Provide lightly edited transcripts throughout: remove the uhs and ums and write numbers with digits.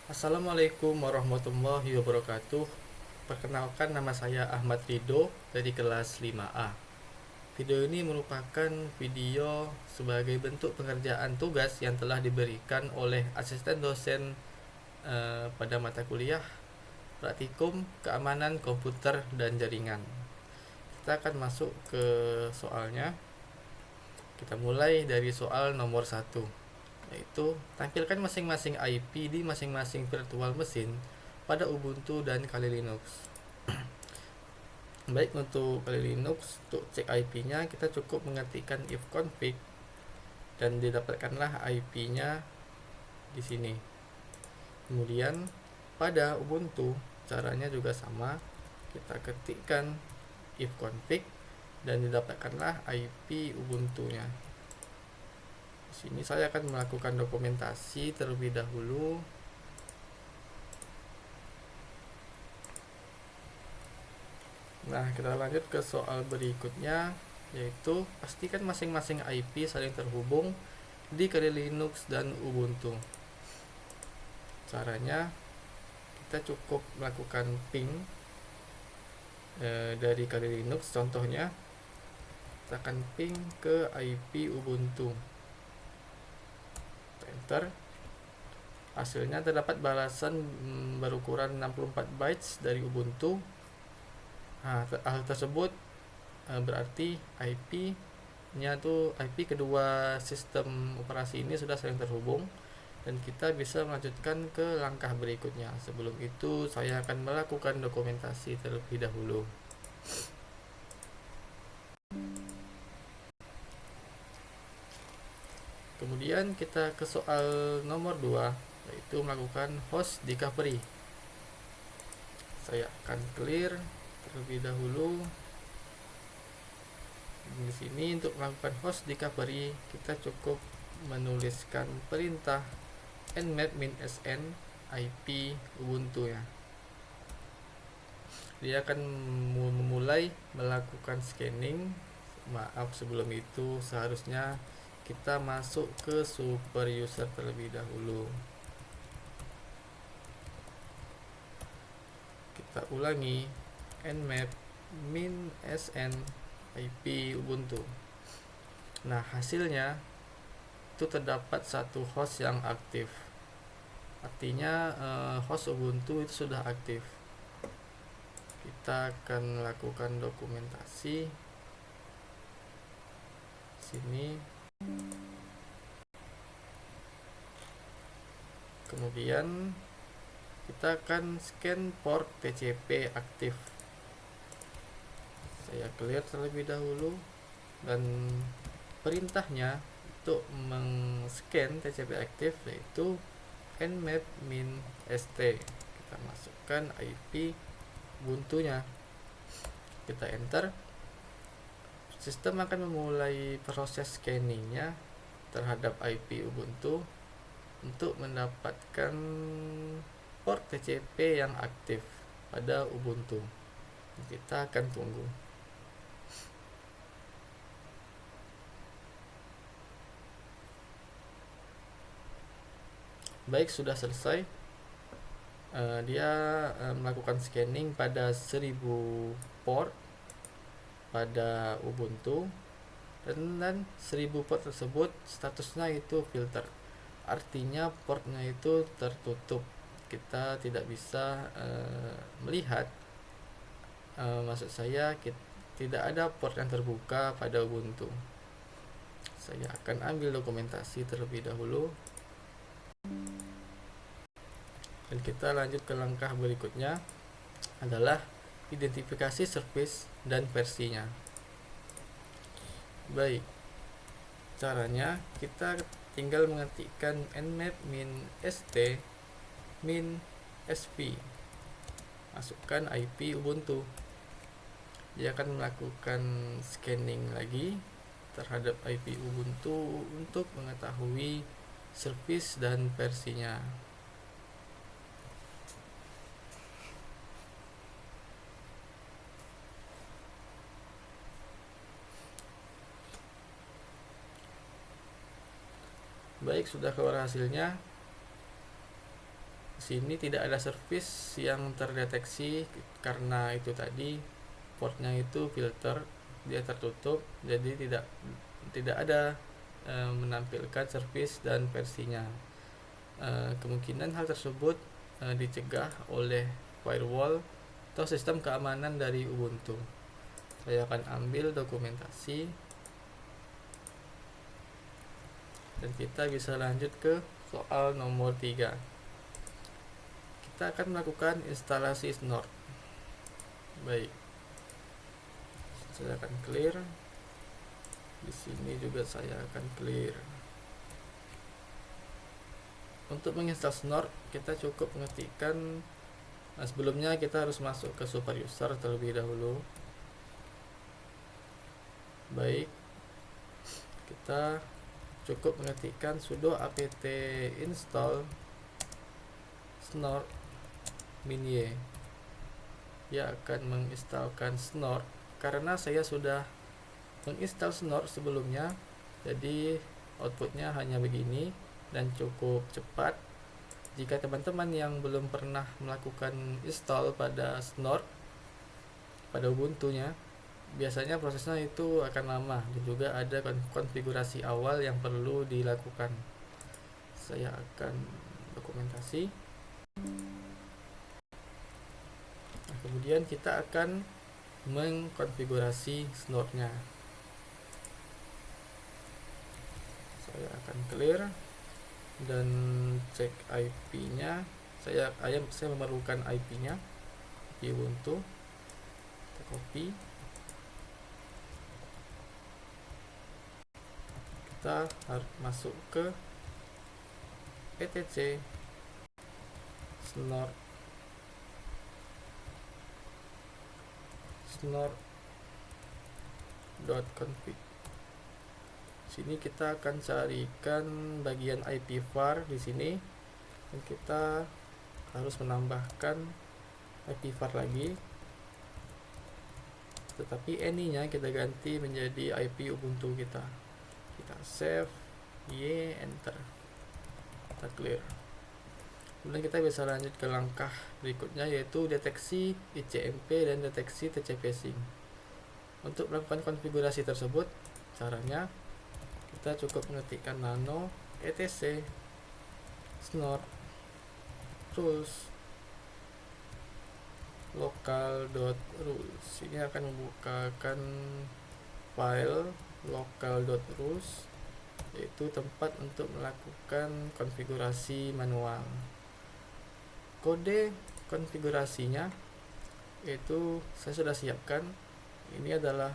Assalamualaikum warahmatullahi wabarakatuh. Perkenalkan, nama saya Ahmad Rido dari kelas 5A. Video ini merupakan video sebagai bentuk pengerjaan tugas yang telah diberikan oleh asisten dosen pada mata kuliah Praktikum Keamanan Komputer dan Jaringan. Kita akan masuk ke soalnya. Kita mulai dari soal nomor 1, yaitu tampilkan masing-masing IP di masing-masing virtual mesin pada Ubuntu dan Kali Linux. Baik, untuk Kali Linux, untuk cek IP-nya kita cukup mengetikkan ifconfig dan didapatkanlah IP-nya di sini. Kemudian pada Ubuntu caranya juga sama, kita ketikkan ifconfig dan didapatkanlah IP Ubuntu-nya. Di sini saya akan melakukan dokumentasi terlebih dahulu. Nah, kita lanjut ke soal berikutnya, yaitu pastikan masing-masing IP saling terhubung di Kali Linux dan Ubuntu. Caranya kita cukup melakukan ping dari Kali Linux. Contohnya kita akan ping ke IP Ubuntu, enter. Hasilnya terdapat balasan berukuran 64 bytes dari Ubuntu. Hal tersebut berarti IP-nya tuh IP kedua sistem operasi ini sudah saling terhubung dan kita bisa melanjutkan ke langkah berikutnya. Sebelum itu saya akan melakukan dokumentasi terlebih dahulu. Kemudian kita ke soal nomor 2, yaitu melakukan host recovery. Saya akan clear terlebih dahulu. Di sini untuk melakukan host recovery kita cukup menuliskan perintah nmap-sn IP Ubuntu ya. Dia akan memulai melakukan scanning. Maaf, sebelum itu seharusnya kita masuk ke super user terlebih dahulu. Kita ulangi nmap-sn IP Ubuntu. Nah, hasilnya itu terdapat satu host yang aktif. Artinya host Ubuntu itu sudah aktif. Kita akan lakukan dokumentasi sini. Kemudian kita akan scan port TCP aktif. Saya clear terlebih dahulu, dan perintahnya untuk meng-scan TCP aktif yaitu nmap-st. Kita masukkan IP Ubuntu-nya, kita enter. Sistem akan memulai proses scanningnya terhadap IP Ubuntu untuk mendapatkan port TCP yang aktif pada Ubuntu. Kita akan tunggu. Baik, sudah selesai. Dia melakukan scanning pada 1000 port pada Ubuntu, dan 1000 port tersebut statusnya itu filter. Artinya portnya itu tertutup. Kita tidak bisa melihat, maksud saya tidak ada port yang terbuka pada Ubuntu. Saya akan ambil dokumentasi terlebih dahulu dan kita lanjut ke langkah berikutnya, adalah identifikasi service dan versinya. Baik, caranya kita tinggal mengetikkan nmap-st -sv, masukkan IP Ubuntu. Dia akan melakukan scanning lagi terhadap IP Ubuntu untuk mengetahui service dan versinya. Baik, sudah keluar hasilnya. Di sini tidak ada service yang terdeteksi karena itu tadi portnya itu filter, dia tertutup, jadi tidak ada menampilkan service dan versinya. Kemungkinan hal tersebut dicegah oleh firewall atau sistem keamanan dari Ubuntu. Saya akan ambil dokumentasi dan kita bisa lanjut ke soal nomor 3. Kita akan melakukan instalasi Snort. Baik, saya akan clear. Di sini juga saya akan clear. Untuk menginstal Snort, kita cukup mengetikkan. Sebelumnya kita harus masuk ke super user terlebih dahulu. Baik, kita cukup mengetikkan sudo apt install snort -y. Dia akan menginstalkan Snort. Karena saya sudah menginstal Snort sebelumnya, jadi outputnya hanya begini dan cukup cepat. Jika teman-teman yang belum pernah melakukan install pada Snort pada Ubuntu-nya, biasanya prosesnya itu akan lama dan juga ada konfigurasi awal yang perlu dilakukan. Saya akan dokumentasi. Nah, kemudian kita akan mengkonfigurasi Snort-nya. Saya akan clear dan cek IP-nya. Saya memerlukan IP-nya di Ubuntu. Kita copy. Kita harus masuk ke etc snort.config. Sini kita akan carikan bagian IP var di sini dan kita harus menambahkan IP var lagi, tetapi any-nya kita ganti menjadi IP Ubuntu kita. Kita save, enter, kita clear. Kemudian kita bisa lanjut ke langkah berikutnya, yaitu deteksi ICMP dan deteksi TCP/SYNC. Untuk melakukan konfigurasi tersebut, caranya kita cukup mengetikkan nano etc snort rules local.rules. Ini akan membukakan file local.rules, yaitu tempat untuk melakukan konfigurasi manual. Kode konfigurasinya yaitu saya sudah siapkan. Ini adalah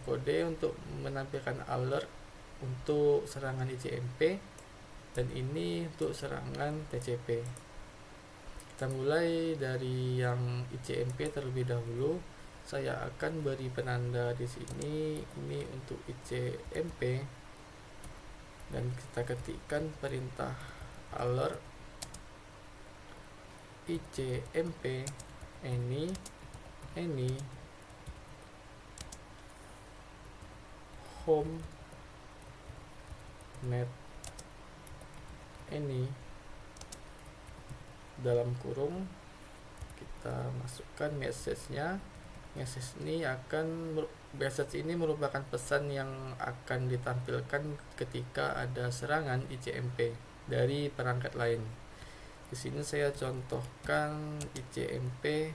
kode untuk menampilkan alert untuk serangan ICMP dan ini untuk serangan TCP. Kita mulai dari yang ICMP terlebih dahulu. Saya akan beri penanda di sini, ini untuk ICMP, dan kita ketikkan perintah alert ICMP any home net any dalam kurung, kita masukkan message-nya. Message ini merupakan pesan yang akan ditampilkan ketika ada serangan ICMP dari perangkat lain. Di sini saya contohkan ICMP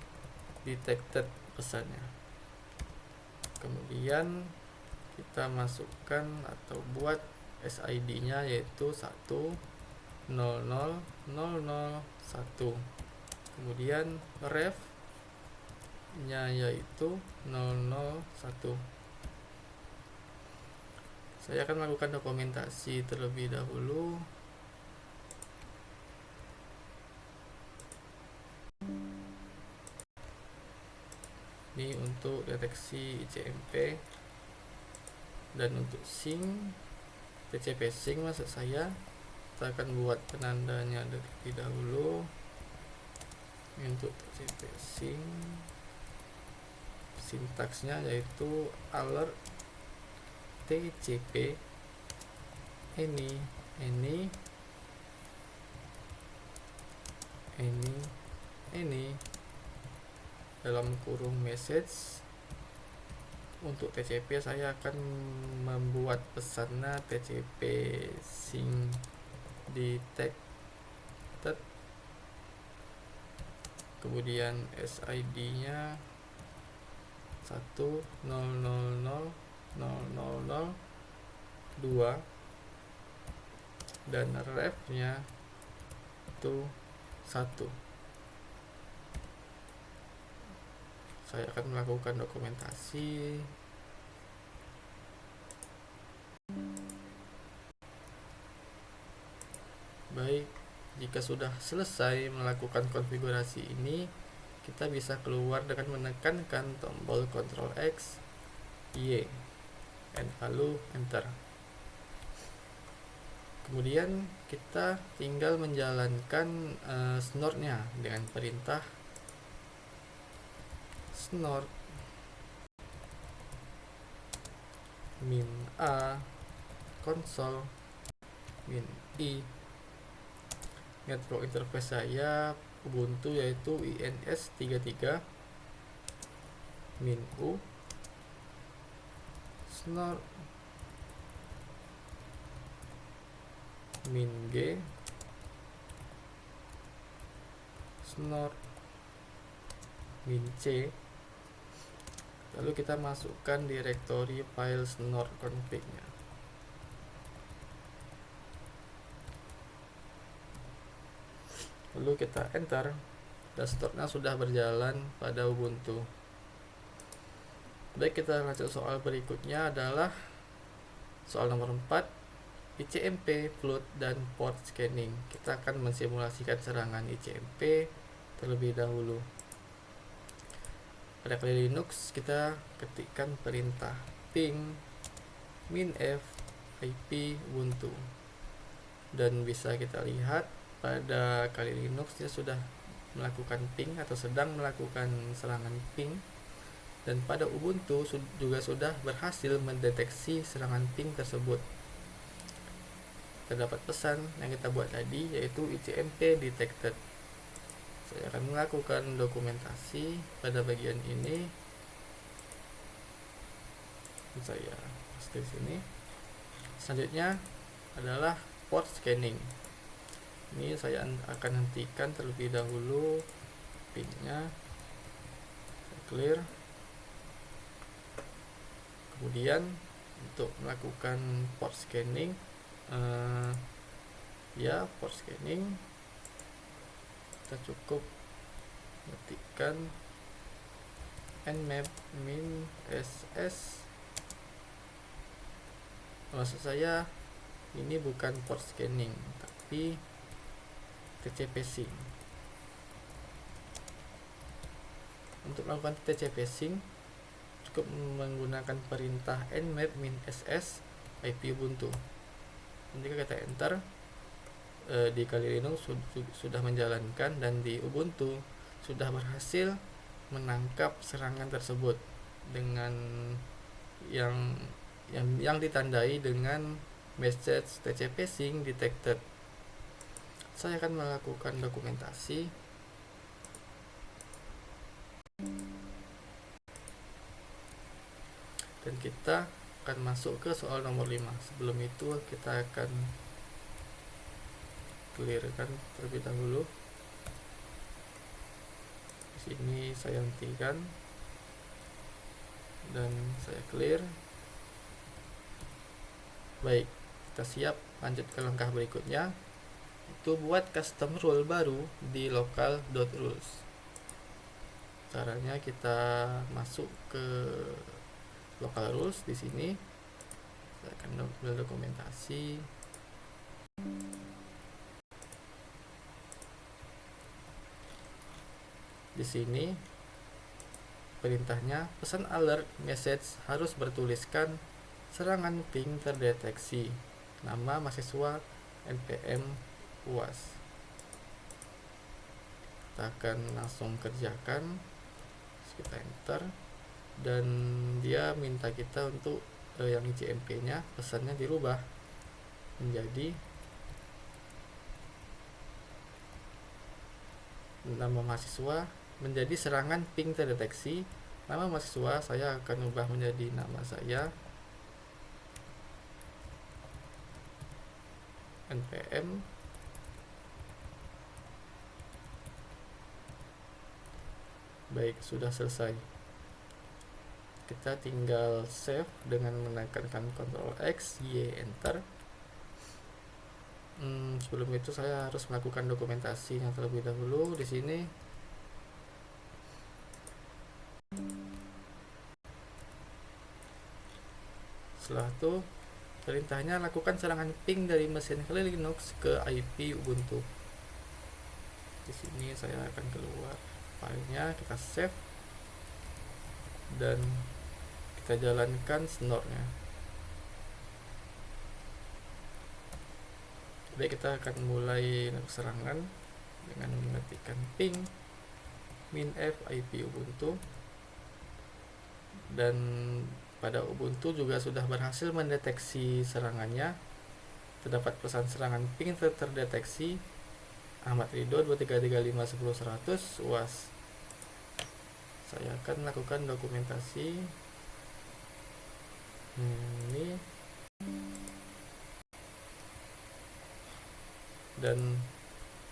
detected pesannya. Kemudian kita masukkan atau buat SID-nya yaitu 1000001. Kemudian ref-nya yaitu 001. Saya akan melakukan dokumentasi terlebih dahulu. Ini untuk deteksi ICMP, dan untuk sync TCP/SYNC maksud saya, kita akan buat penandanya terlebih dahulu. Untuk TCP/SYNC sintaksnya yaitu alert TCP any ini dalam kurung message. Untuk TCP saya akan membuat pesannya TCP sing detected, kemudian SID nya 100000002 dan ref nya itu 1. Saya akan melakukan dokumentasi. Baik, jika sudah selesai melakukan konfigurasi ini, kita bisa keluar dengan menekankan tombol Ctrl X, Y, dan lalu Enter. Kemudian kita tinggal menjalankan snort-nya dengan perintah snort min a console min i. Network interface saya Ubuntu yaitu INS 33 min u snort min g snort min c. Lalu kita masukkan direktori file snort config-nya. Lalu kita enter, dan snort-nya sudah berjalan pada Ubuntu. Baik, kita lanjut soal berikutnya adalah soal nomor 4, ICMP, flood, dan port scanning. Kita akan mensimulasikan serangan ICMP terlebih dahulu. Pada kali Linux kita ketikkan perintah ping -f IP Ubuntu, dan bisa kita lihat pada kali Linux dia sudah melakukan ping atau sedang melakukan serangan ping, dan pada Ubuntu juga sudah berhasil mendeteksi serangan ping tersebut. Terdapat pesan yang kita buat tadi yaitu ICMP detected. Saya akan melakukan dokumentasi pada bagian ini. Saya paste di sini. Selanjutnya adalah port scanning. Ini saya akan hentikan terlebih dahulu pin-nya. Saya clear. Kemudian untuk melakukan port scanning, port scanning kita cukup ketikkan nmap min ss. Maksud saya ini bukan port scanning tapi TCP sync. Untuk melakukan TCP sync cukup menggunakan perintah nmap min ss IP Ubuntu. Ketika kita enter, di kali Linux sudah menjalankan, dan di Ubuntu sudah berhasil menangkap serangan tersebut dengan yang ditandai dengan message TCP sync detected. Saya akan melakukan dokumentasi. Dan kita akan masuk ke soal nomor 5. Sebelum itu kita akan clearkan terlebih dahulu. Di sini saya hentikan dan saya clear. Baik, kita siap lanjut ke langkah berikutnya, itu buat custom rule baru di local.rules. Caranya kita masuk ke local rules. Di sini saya akan ambil dokumentasi. Di sini perintahnya pesan alert message harus bertuliskan serangan ping terdeteksi, nama mahasiswa npm UAS. Kita akan langsung kerjakan. Kita enter, dan dia minta kita untuk yang ICMP nya pesannya dirubah menjadi nama mahasiswa menjadi serangan ping terdeteksi. Nama mahasiswa saya akan ubah menjadi nama saya, npm. Baik, sudah selesai. Kita tinggal save dengan menekankan Ctrl X, Y, Enter. Sebelum itu saya harus melakukan dokumentasinya terlebih dahulu di sini. Setelah itu perintahnya lakukan serangan ping dari mesin kali Linux ke IP Ubuntu. Di sini saya akan keluar filenya, kita save dan kita jalankan snore-nya. Baik, kita akan mulai serangan dengan mengetikkan ping -f IP Ubuntu, dan pada Ubuntu juga sudah berhasil mendeteksi serangannya. Terdapat pesan serangan ping terdeteksi Ahmad Ridho 2335100100 UAS. Saya akan melakukan dokumentasi ini. Dan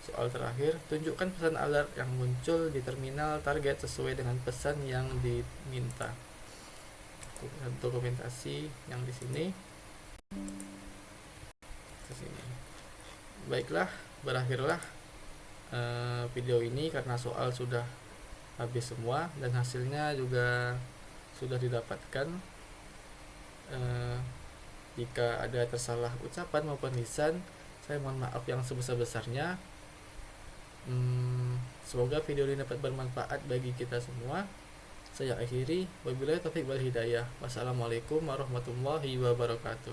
soal terakhir, tunjukkan pesan alert yang muncul di terminal target sesuai dengan pesan yang diminta. Dokumentasi yang di sini. Ke sini. Baiklah, berakhirlah video ini karena soal sudah habis semua dan hasilnya juga sudah didapatkan. Jika ada tersalah ucapan maupun lisan, saya mohon maaf yang sebesar-besarnya. Semoga video ini dapat bermanfaat bagi kita semua. Saya akhiri, wabillahi taufiq wal hidayah. Wassalamualaikum warahmatullahi wabarakatuh.